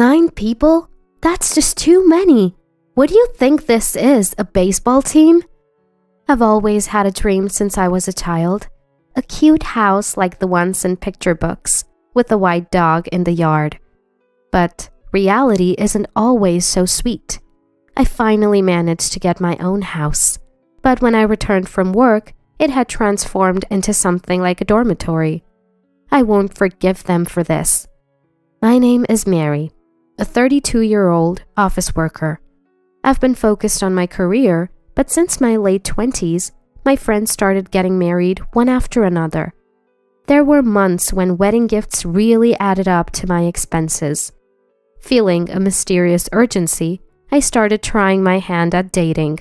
9 people? That's just too many. What do you think this is, a baseball team? I've always had a dream since I was a child. A cute house like the ones in picture books, with a white dog in the yard. But reality isn't always so sweet. I finally managed to get my own house. But when I returned from work, it had transformed into something like a dormitory. I won't forgive them for this. My name is Mary, a 32-year-old office worker. I've been focused on my career, but since my late 20s, my friends started getting married one after another. There were months when wedding gifts really added up to my expenses. Feeling a mysterious urgency, I started trying my hand at dating.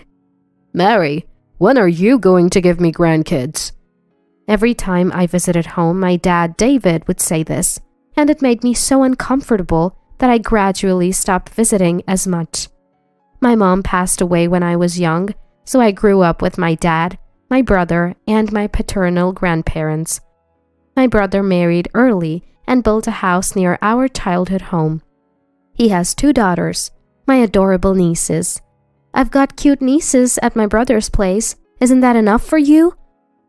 Mary, when are you going to give me grandkids? Every time I visited home, my dad, David, would say this, and it made me so uncomfortable that I gradually stopped visiting as much. My mom passed away when I was young, so I grew up with my dad, my brother, and my paternal grandparents. My brother married early and built a house near our childhood home. He has 2 daughters, my adorable nieces. I've got cute nieces at my brother's place. Isn't that enough for you?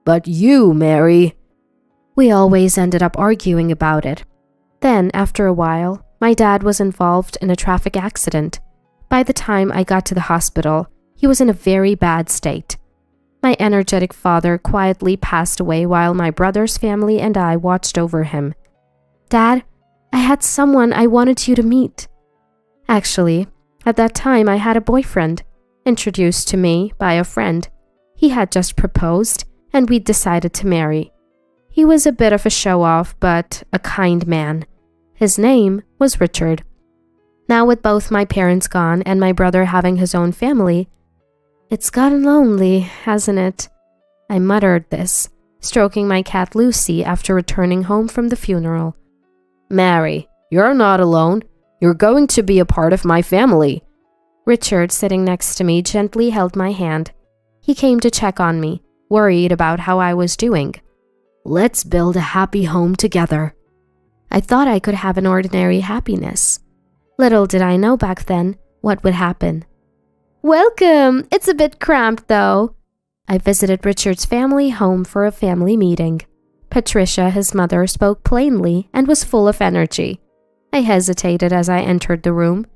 But you, Mary. We always ended up arguing about it. Then, after a while, my dad was involved in a traffic accident. By the time I got to the hospital, he was in a very bad state. My energetic father quietly passed away while my brother's family and I watched over him. Dad, I had someone I wanted you to meet. Actually, at that time I had a boyfriend, introduced to me by a friend. He had just proposed, and we'd decided to marry. He was a bit of a show-off, but a kind man. His name was Richard. Now with both my parents gone and my brother having his own family, it's gotten lonely, hasn't it? I muttered this, stroking my cat Lucy after returning home from the funeral. Mary, you're not alone. You're going to be a part of my family. Richard, sitting next to me, gently held my hand. He came to check on me, worried about how I was doing. Let's build a happy home together. I thought I could have an ordinary happiness. Little did I know back then what would happen. Welcome! It's a bit cramped though. I visited Richard's family home for a family meeting. Patricia, his mother, spoke plainly and was full of energy. I hesitated as I entered the room,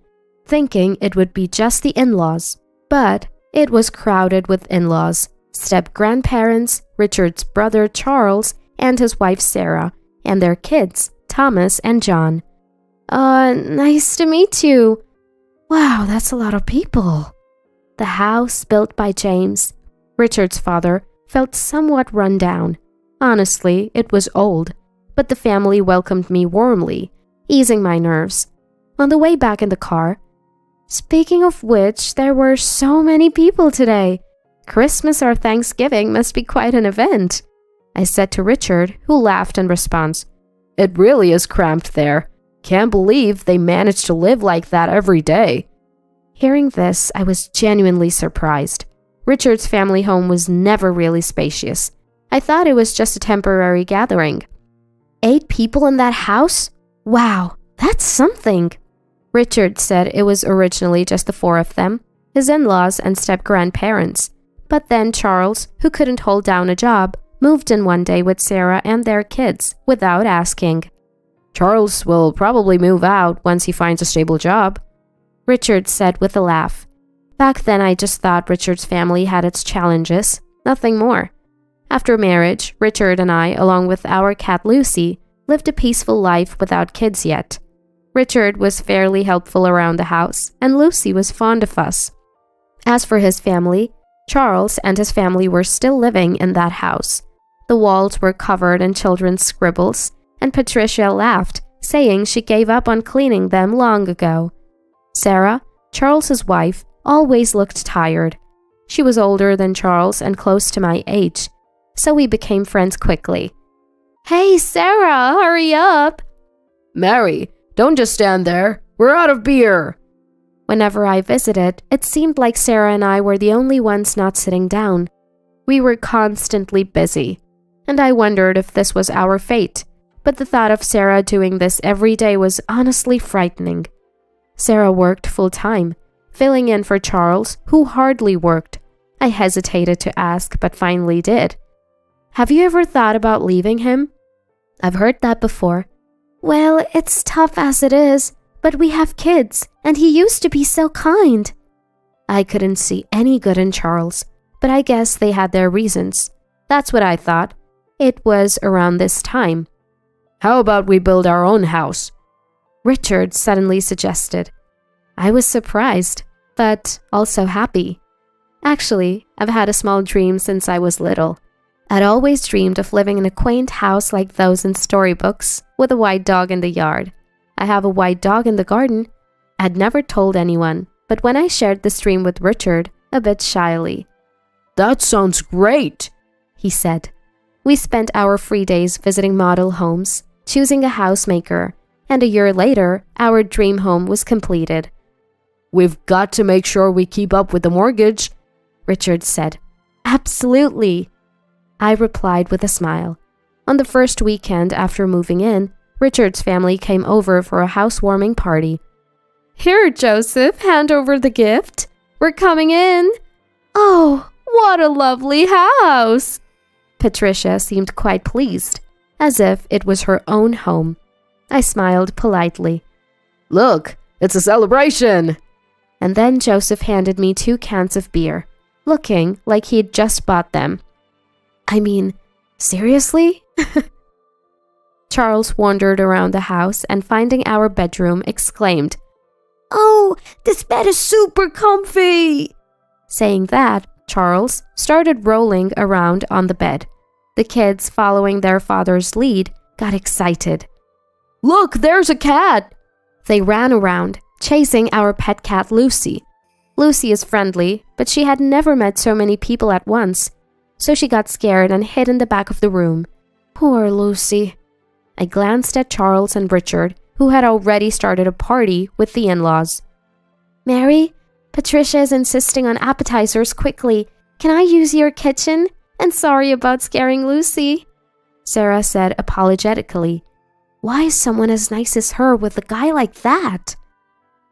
thinking it would be just the in-laws, but it was crowded with in-laws, step-grandparents, Richard's brother Charles, and his wife Sarah, and their kids, Thomas and John. Nice to meet you. Wow, that's a lot of people. The house, built by James, Richard's father, felt somewhat run down. Honestly, it was old, but the family welcomed me warmly, easing my nerves. On the way back in the car, speaking of which, there were so many people today. Christmas or Thanksgiving must be quite an event, I said to Richard, who laughed in response. It really is cramped there. Can't believe they manage to live like that every day. Hearing this, I was genuinely surprised. Richard's family home was never really spacious. I thought it was just a temporary gathering. 8 people in that house? Wow, that's something. Richard said it was originally just the 4 of them, his in-laws and step-grandparents. But then Charles, who couldn't hold down a job, moved in one day with Sarah and their kids without asking. Charles will probably move out once he finds a stable job, Richard said with a laugh. Back then I just thought Richard's family had its challenges, nothing more. After marriage, Richard and I, along with our cat Lucy, lived a peaceful life without kids yet. Richard was fairly helpful around the house, and Lucy was fond of us. As for his family, Charles and his family were still living in that house. The walls were covered in children's scribbles, and Patricia laughed, saying she gave up on cleaning them long ago. Sarah, Charles's wife, always looked tired. She was older than Charles and close to my age, so we became friends quickly. Hey, Sarah, hurry up! Mary, don't just stand there. We're out of beer. Whenever I visited, it seemed like Sarah and I were the only ones not sitting down. We were constantly busy, and I wondered if this was our fate. But the thought of Sarah doing this every day was honestly frightening. Sarah worked full-time, filling in for Charles, who hardly worked. I hesitated to ask, but finally did. Have you ever thought about leaving him? I've heard that before. Well, it's tough as it is, but we have kids, and he used to be so kind. I couldn't see any good in Charles, but I guess they had their reasons. That's what I thought. It was around this time. How about we build our own house? Richard suddenly suggested. I was surprised, but also happy. Actually, I've had a small dream since I was little. I'd always dreamed of living in a quaint house like those in storybooks, with a white dog in the yard. I have a white dog in the garden. I'd never told anyone, but when I shared this dream with Richard, a bit shyly. That sounds great, he said. We spent our free days visiting model homes, choosing a housemaker, and a year later, our dream home was completed. We've got to make sure we keep up with the mortgage, Richard said. Absolutely, I replied with a smile. On the first weekend after moving in, Richard's family came over for a housewarming party. Here, Joseph, hand over the gift. We're coming in. Oh, what a lovely house! Patricia seemed quite pleased, as if it was her own home. I smiled politely. Look, it's a celebration! And then Joseph handed me 2 cans of beer, looking like he'd just bought them. I mean, seriously? Charles wandered around the house and finding our bedroom exclaimed, "Oh, this bed is super comfy!" Saying that, Charles started rolling around on the bed. The kids, following their father's lead, got excited. Look, there's a cat! They ran around, chasing our pet cat Lucy. Lucy is friendly, but she had never met so many people at once, so she got scared and hid in the back of the room. Poor Lucy. I glanced at Charles and Richard, who had already started a party with the in-laws. Mary, Patricia is insisting on appetizers quickly. Can I use your kitchen? And sorry about scaring Lucy, Sarah said apologetically. Why is someone as nice as her with a guy like that?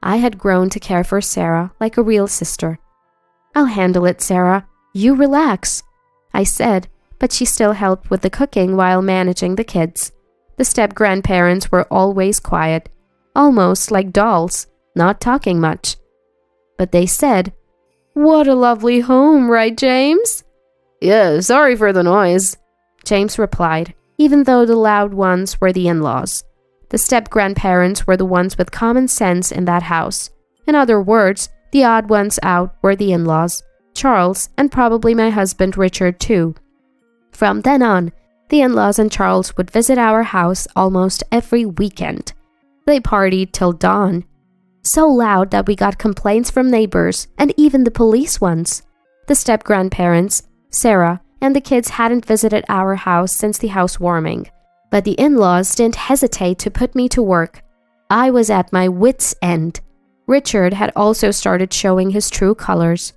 I had grown to care for Sarah like a real sister. I'll handle it, Sarah. You relax, I said, but she still helped with the cooking while managing the kids. The step-grandparents were always quiet, almost like dolls, not talking much. But they said, "What a lovely home, right, James?" Yeah, sorry for the noise, James replied, even though the loud ones were the in-laws. The step-grandparents were the ones with common sense in that house. In other words, the odd ones out were the in-laws, Charles, and probably my husband Richard too. From then on, the in-laws and Charles would visit our house almost every weekend. They partied till dawn. So loud that we got complaints from neighbors and even the police once. The step-grandparents, Sarah, and the kids hadn't visited our house since the housewarming. But the in-laws didn't hesitate to put me to work. I was at my wits' end. Richard had also started showing his true colors.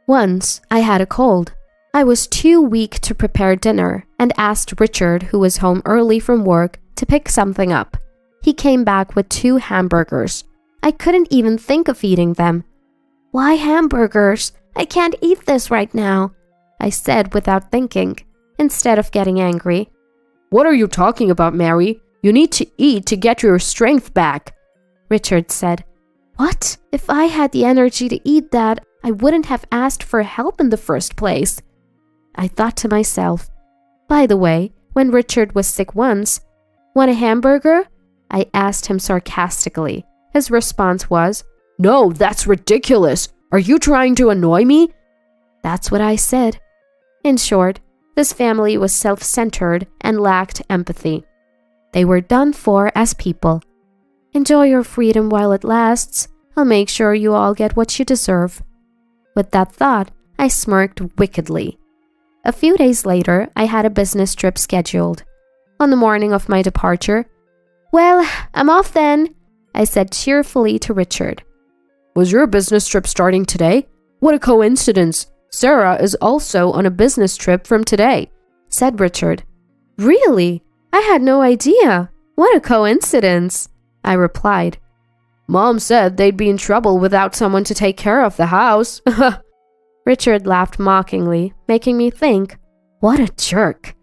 Once, I had a cold. I was too weak to prepare dinner and asked Richard, who was home early from work, to pick something up. He came back with 2 hamburgers. I couldn't even think of eating them. Why hamburgers? I can't eat this right now, I said without thinking, instead of getting angry. What are you talking about, Mary? You need to eat to get your strength back, Richard said. What? If I had the energy to eat that, I wouldn't have asked for help in the first place. I thought to myself. By the way, when Richard was sick once, "Want a hamburger?" I asked him sarcastically. His response was, "No, that's ridiculous. Are you trying to annoy me?" That's what I said. In short, this family was self-centered and lacked empathy. They were done for as people. Enjoy your freedom while it lasts. I'll make sure you all get what you deserve. With that thought, I smirked wickedly. A few days later, I had a business trip scheduled. On the morning of my departure, "Well, I'm off then," I said cheerfully to Richard. Was your business trip starting today? What a coincidence. Sarah is also on a business trip from today, said Richard. Really? I had no idea. What a coincidence, I replied. Mom said they'd be in trouble without someone to take care of the house. Richard laughed mockingly, making me think, what a jerk.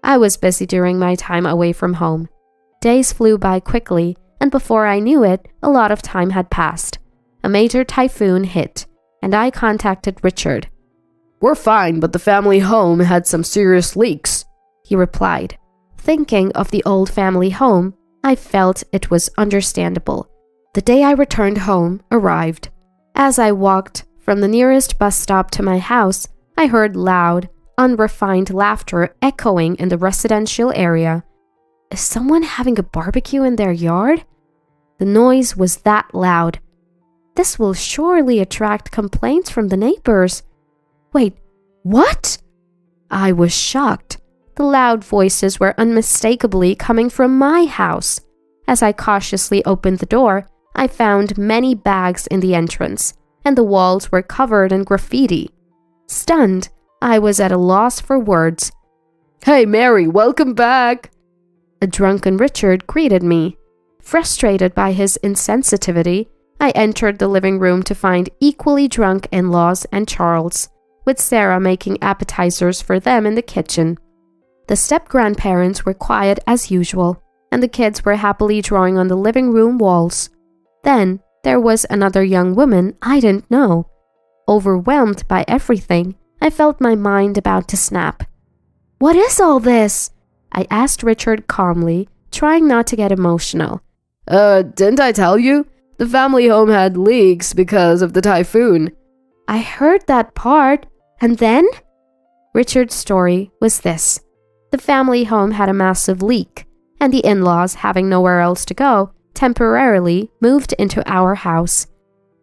I was busy during my time away from home. Days flew by quickly, and before I knew it, a lot of time had passed. A major typhoon hit, and I contacted Richard. "We're fine, but the family home had some serious leaks," he replied. Thinking of the old family home, I felt it was understandable. The day I returned home arrived. As I walked from the nearest bus stop to my house, I heard loud, unrefined laughter echoing in the residential area. Is someone having a barbecue in their yard? The noise was that loud. This will surely attract complaints from the neighbors. Wait, what? I was shocked. The loud voices were unmistakably coming from my house. As I cautiously opened the door, I found many bags in the entrance, and the walls were covered in graffiti. Stunned, I was at a loss for words. "Hey, Mary, welcome back!" A drunken Richard greeted me. Frustrated by his insensitivity, I entered the living room to find equally drunk in-laws and Charles, with Sarah making appetizers for them in the kitchen. The step-grandparents were quiet as usual, and the kids were happily drawing on the living room walls. Then there was another young woman I didn't know. Overwhelmed by everything, I felt my mind about to snap. "What is all this?" I asked Richard calmly, trying not to get emotional. Didn't I tell you? The family home had leaks because of the typhoon." I heard that part, and then? Richard's story was this. The family home had a massive leak, and the in-laws, having nowhere else to go, temporarily moved into our house.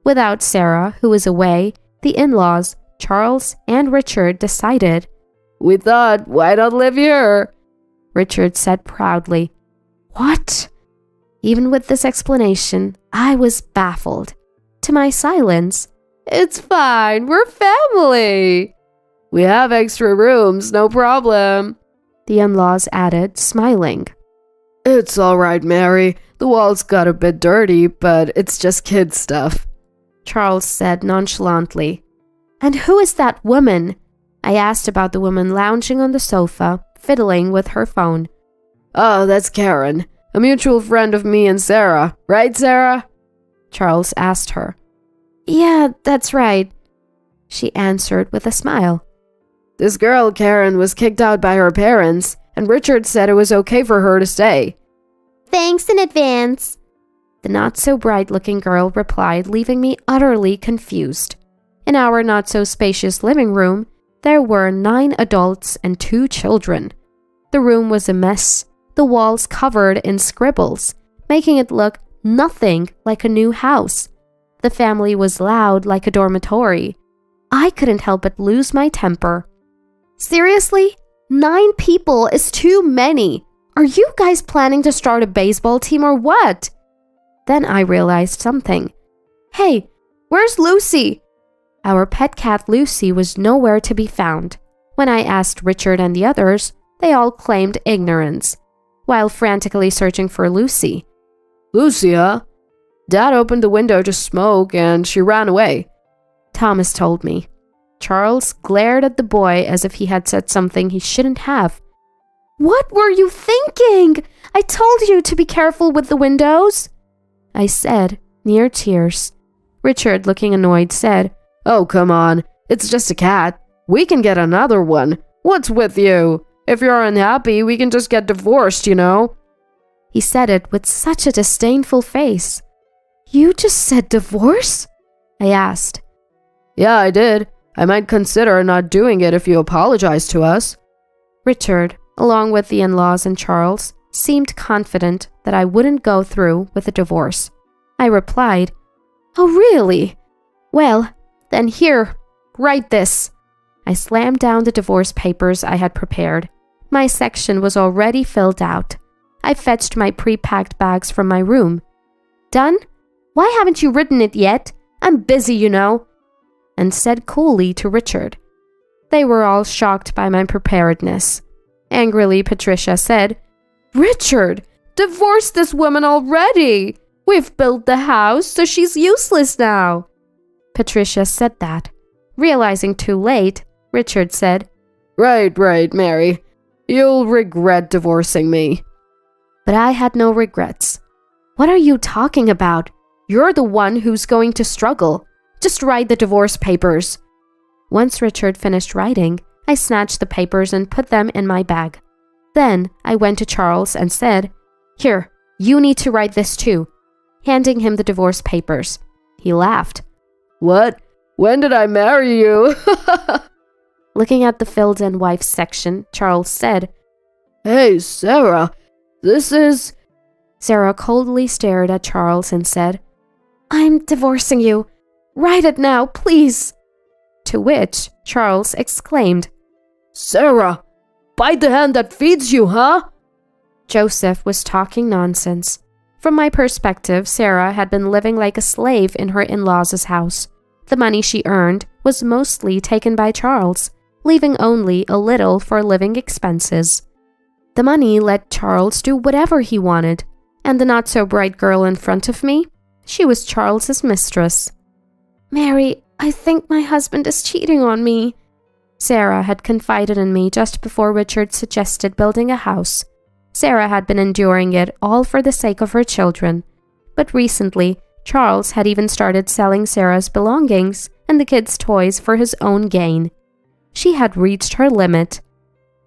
Without Sarah, who was away, the in-laws, Charles and Richard decided, "We thought, why not live here?" Richard said proudly. What? Even with this explanation, I was baffled. To my silence, "It's fine, we're family. We have extra rooms, no problem," the in-laws added, smiling. "It's all right, Mary. The walls got a bit dirty, but it's just kid stuff," Charles said nonchalantly. And who is that woman? I asked about the woman lounging on the sofa, fiddling with her phone. "Oh, that's Karen, a mutual friend of me and Sarah. Right, Sarah?" Charles asked her. "Yeah, that's right," she answered with a smile. "This girl, Karen, was kicked out by her parents, and Richard said it was okay for her to stay." "Thanks in advance," the not-so-bright-looking girl replied, leaving me utterly confused. In our not-so-spacious living room, there were 9 adults and 2 children. The room was a mess, the walls covered in scribbles, making it look nothing like a new house. The family was loud like a dormitory. I couldn't help but lose my temper. Seriously? 9 people is too many. Are you guys planning to start a baseball team or what? Then I realized something. Hey, where's Lucy? Our pet cat Lucy was nowhere to be found. When I asked Richard and the others, they all claimed ignorance, while frantically searching for Lucy. "Lucy, huh? Dad opened the window to smoke and she ran away," Thomas told me. Charles glared at the boy as if he had said something he shouldn't have. What were you thinking? I told you to be careful with the windows, I said, near tears. Richard, looking annoyed, said, "Oh, come on. It's just a cat. We can get another one. What's with you? If you're unhappy, we can just get divorced, you know." He said it with such a disdainful face. You just said divorce? I asked. "Yeah, I did. I might consider not doing it if you apologize to us." Richard, along with the in-laws and Charles, seemed confident that I wouldn't go through with a divorce. I replied, "Oh, really? Well, then here, write this." I slammed down the divorce papers I had prepared. My section was already filled out. I fetched my pre-packed bags from my room. "Done? Why haven't you written it yet? I'm busy, you know," and said coolly to Richard. They were all shocked by my preparedness. Angrily, Patricia said, "Richard, divorce this woman already. We've built the house, so she's useless now. Patricia said that. Realizing too late, Richard said, Right, Mary. You'll regret divorcing me. But I had no regrets. What are you talking about? You're the one who's going to struggle. Just write the divorce papers. Once Richard finished writing, I snatched the papers and put them in my bag. Then I went to Charles and said, Here, you need to write this too, handing him the divorce papers. He laughed. What? When did I marry you? Looking at the filled-in wife section, Charles said, Hey, Sarah, this is... Sarah coldly stared at Charles and said, I'm divorcing you. Write it now, please. To which Charles exclaimed, Sarah, bite the hand that feeds you, huh? Joseph was talking nonsense. From my perspective, Sarah had been living like a slave in her in-laws' house. The money she earned was mostly taken by Charles, leaving only a little for living expenses. The money let Charles do whatever he wanted, and the not-so-bright girl in front of me, she was Charles's mistress. Mary, I think my husband is cheating on me. Sarah had confided in me just before Richard suggested building a house. Sarah had been enduring it all for the sake of her children. But recently, Charles had even started selling Sarah's belongings and the kids' toys for his own gain. She had reached her limit.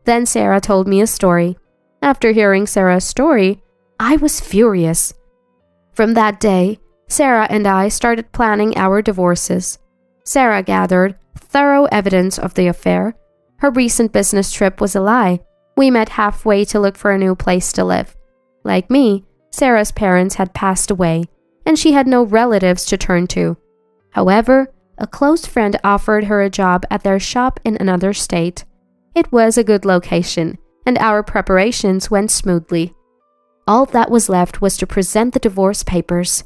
Then Sarah told me a story. After hearing Sarah's story, I was furious. From that day, Sarah and I started planning our divorces. Sarah gathered thorough evidence of the affair. Her recent business trip was a lie. We met halfway to look for a new place to live. Like me, Sarah's parents had passed away, and she had no relatives to turn to. However, a close friend offered her a job at their shop in another state. It was a good location, and our preparations went smoothly. All that was left was to present the divorce papers.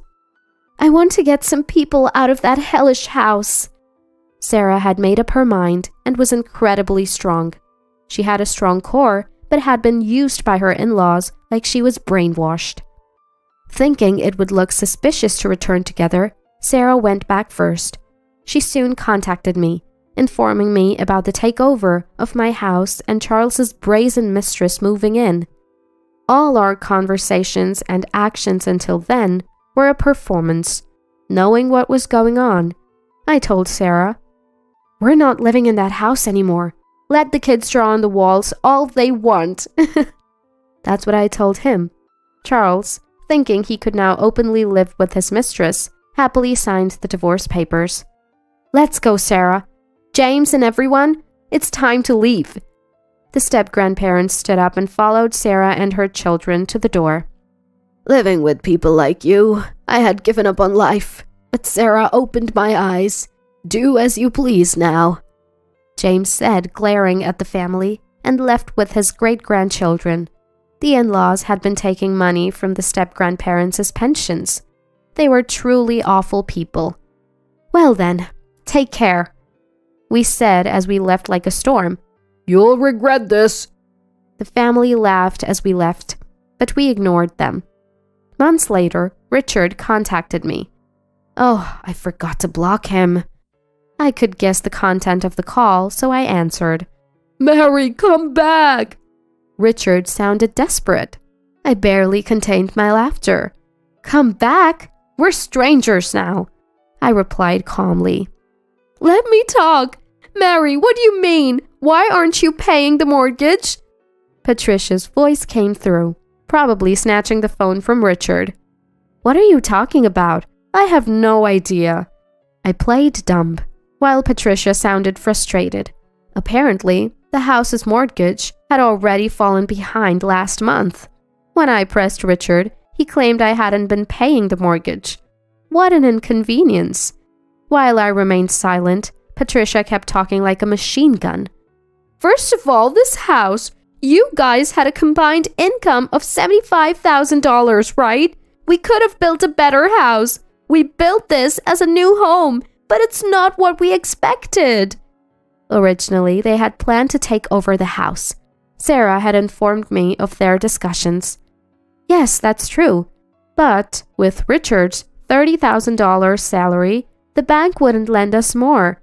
I want to get some people out of that hellish house. Sarah had made up her mind and was incredibly strong. She had a strong core, but had been used by her in-laws like she was brainwashed. Thinking it would look suspicious to return together, Sarah went back first. She soon contacted me, informing me about the takeover of my house and Charles's brazen mistress moving in. All our conversations and actions until then were a performance. Knowing what was going on, I told Sarah, We're not living in that house anymore. Let the kids draw on the walls all they want. That's what I told him. Charles, thinking he could now openly live with his mistress, happily signed the divorce papers. Let's go, Sarah. James and everyone, it's time to leave. The step-grandparents stood up and followed Sarah and her children to the door. Living with people like you, I had given up on life, but Sarah opened my eyes. Do as you please now, James said, glaring at the family, and left with his great-grandchildren. The in-laws had been taking money from the step-grandparents as pensions. They were truly awful people. Well then, take care, we said as we left like a storm. You'll regret this. The family laughed as we left, but we ignored them. Months later, Richard contacted me. Oh, I forgot to block him. I could guess the content of the call, so I answered. Mary, come back! Richard sounded desperate. I barely contained my laughter. Come back? We're strangers now, I replied calmly. Let me talk. Mary, what do you mean? Why aren't you paying the mortgage? Patricia's voice came through, probably snatching the phone from Richard. What are you talking about? I have no idea. I played dumb, while Patricia sounded frustrated. Apparently, the house's mortgage had already fallen behind last month. When I pressed Richard, he claimed I hadn't been paying the mortgage. What an inconvenience. While I remained silent, Patricia kept talking like a machine gun. First of all, this house, you guys had a combined income of $75,000, right? We could have built a better house. We built this as a new home, but it's not what we expected. Originally, they had planned to take over the house. Sarah had informed me of their discussions. Yes, that's true. But with Richard's $30,000 salary, the bank wouldn't lend us more.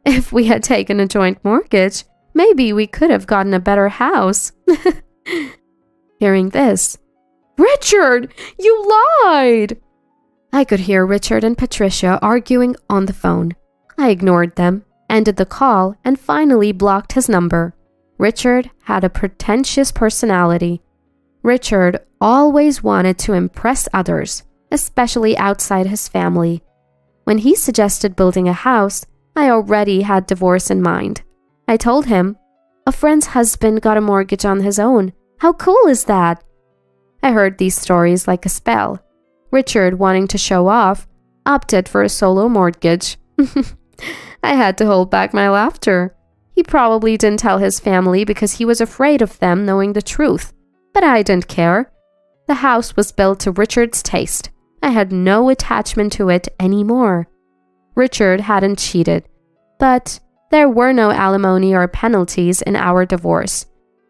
If we had taken a joint mortgage, maybe we could have gotten a better house. Hearing this, "Richard, you lied!" I could hear Richard and Patricia arguing on the phone. I ignored them, ended the call, and finally blocked his number. Richard had a pretentious personality. Richard always wanted to impress others, especially outside his family. When he suggested building a house, I already had divorce in mind. I told him, "A friend's husband got a mortgage on his own. How cool is that?" I heard these stories like a spell. Richard, wanting to show off, opted for a solo mortgage. I had to hold back my laughter. He probably didn't tell his family because he was afraid of them knowing the truth. But I didn't care. The house was built to Richard's taste. I had no attachment to it anymore. Richard hadn't cheated, but there were no alimony or penalties in our divorce.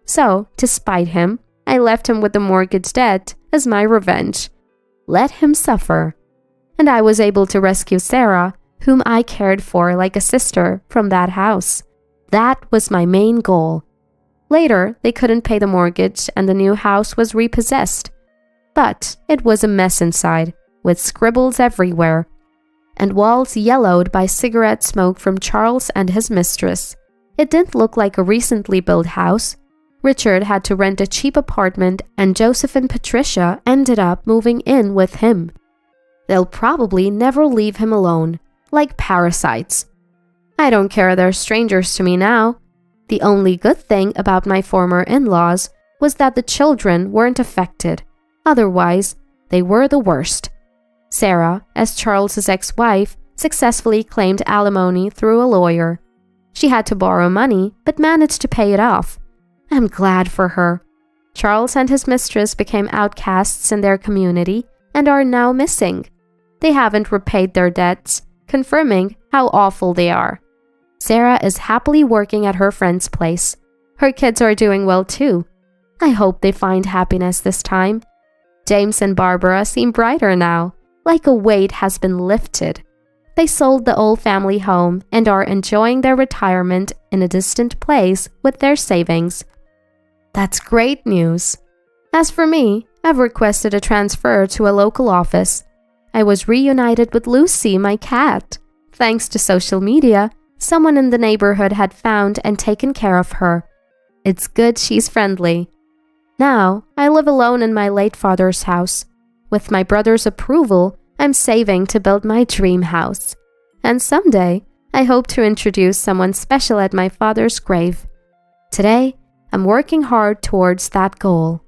So, to spite him, I left him with the mortgage debt as my revenge. Let him suffer. And I was able to rescue Sarah, whom I cared for like a sister, from that house. That was my main goal. Later, they couldn't pay the mortgage and the new house was repossessed. But it was a mess inside, with scribbles everywhere, and walls yellowed by cigarette smoke from Charles and his mistress. It didn't look like a recently built house. Richard had to rent a cheap apartment and Joseph and Patricia ended up moving in with him. They'll probably never leave him alone, like parasites. I don't care, they're strangers to me now. The only good thing about my former in-laws was that the children weren't affected. Otherwise, they were the worst. Sarah, as Charles's ex-wife, successfully claimed alimony through a lawyer. She had to borrow money, but managed to pay it off. I'm glad for her. Charles and his mistress became outcasts in their community and are now missing. They haven't repaid their debts, confirming how awful they are. Sarah is happily working at her friend's place. Her kids are doing well too. I hope they find happiness this time. James and Barbara seem brighter now, like a weight has been lifted. They sold the old family home and are enjoying their retirement in a distant place with their savings. That's great news. As for me, I've requested a transfer to a local office. I was reunited with Lucy, my cat. Thanks to social media, someone in the neighborhood had found and taken care of her. It's good she's friendly. Now, I live alone in my late father's house. With my brother's approval, I'm saving to build my dream house. And someday, I hope to introduce someone special at my father's grave. Today, I'm working hard towards that goal.